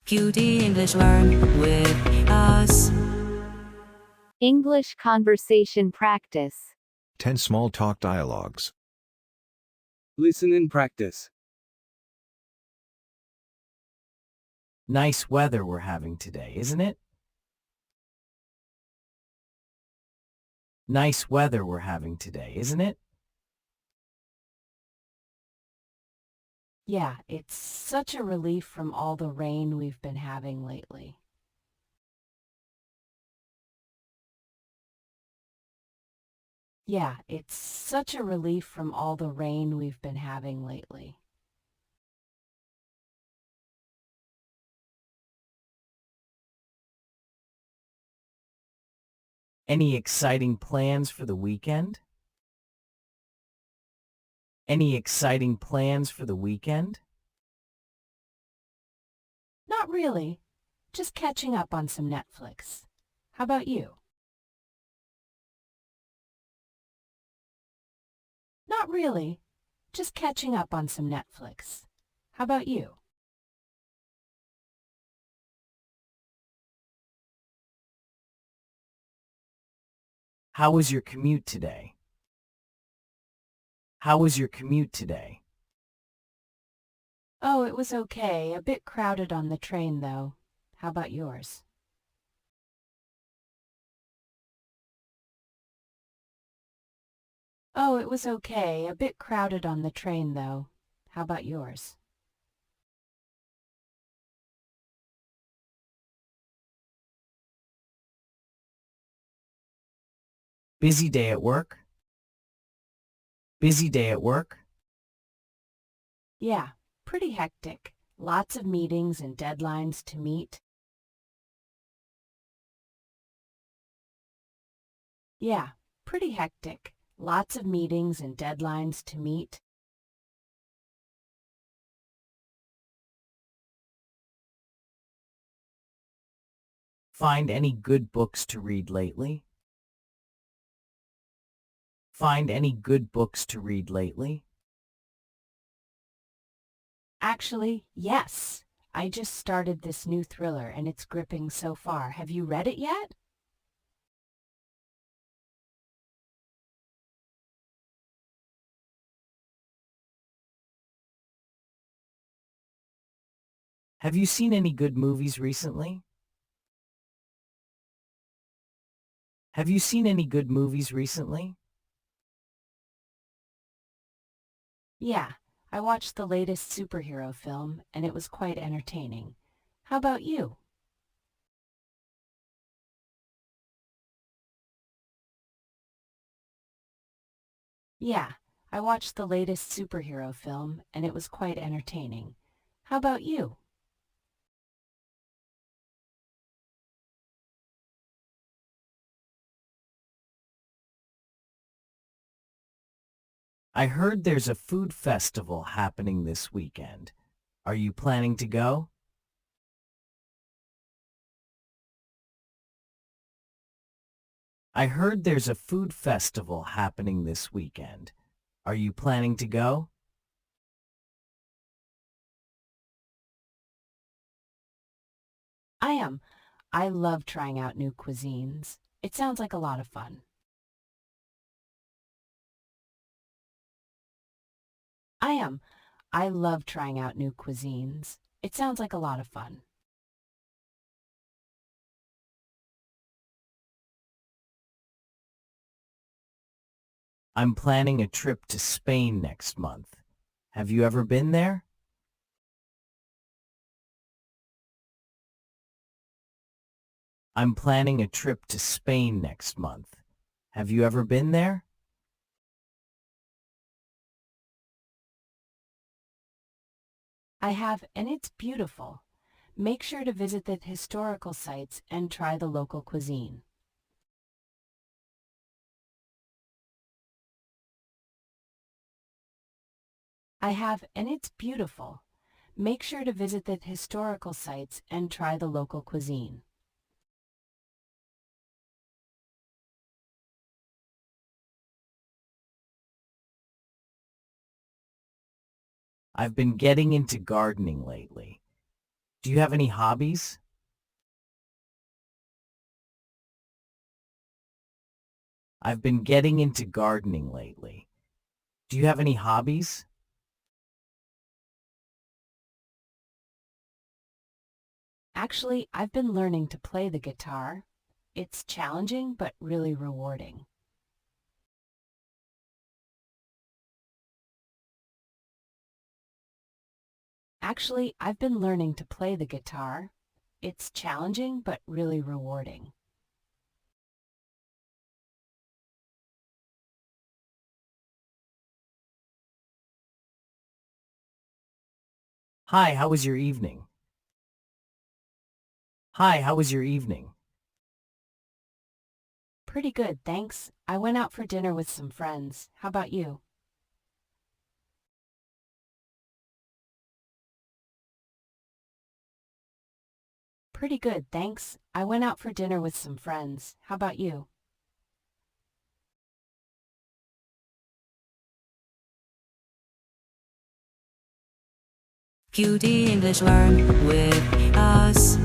QD English learn with us. English conversation practice. 10 small talk dialogues. Listen and practice. Nice weather we're having today, isn't it? Nice weather we're having today, isn't it? Yeah, it's such a relief from all the rain we've been having lately. Yeah, it's such a relief from all the rain we've been having lately. Any exciting plans for the weekend? Any exciting plans for the weekend? Not really. Just catching up on some Netflix. How about you? Not really. Just catching up on some Netflix. How about you? How was your commute today? How was your commute today? Oh, it was okay. A bit crowded on the train, though. How about yours? Oh, it was okay. A bit crowded on the train, though. How about yours? Busy day at work? Busy day at work? Yeah, pretty hectic. Lots of meetings and deadlines to meet. Yeah, pretty hectic. Lots of meetings and deadlines to meet. Find any good books to read lately? Find any good books to read lately? Actually, yes. I just started this new thriller and it's gripping so far. Have you read it yet? Have you seen any good movies recently? Have you seen any good movies recently? Yeah, I watched the latest superhero film and it was quite entertaining. How about you? Yeah, I watched the latest superhero film and it was quite entertaining. How about you? I heard there's a food festival happening this weekend. Are you planning to go? I heard there's a food festival happening this weekend. Are you planning to go? I am. I love trying out new cuisines. It sounds like a lot of fun. I am. I love trying out new cuisines. It sounds like a lot of fun. I'm planning a trip to Spain next month. Have you ever been there? I'm planning a trip to Spain next month. Have you ever been there? I have, and it's beautiful. Make sure to visit the historical sites and try the local cuisine. I have, and it's beautiful. Make sure to visit the historical sites and try the local cuisine. I've been getting into gardening lately. Do you have any hobbies? I've been getting into gardening lately. Do you have any hobbies? Actually, I've been learning to play the guitar. It's challenging but really rewarding. Actually, I've been learning to play the guitar. It's challenging but really rewarding. Hi, how was your evening? Hi, how was your evening? Pretty good, thanks. I went out for dinner with some friends. How about you? Pretty good, thanks. I went out for dinner with some friends. How about you? QD English learn with us.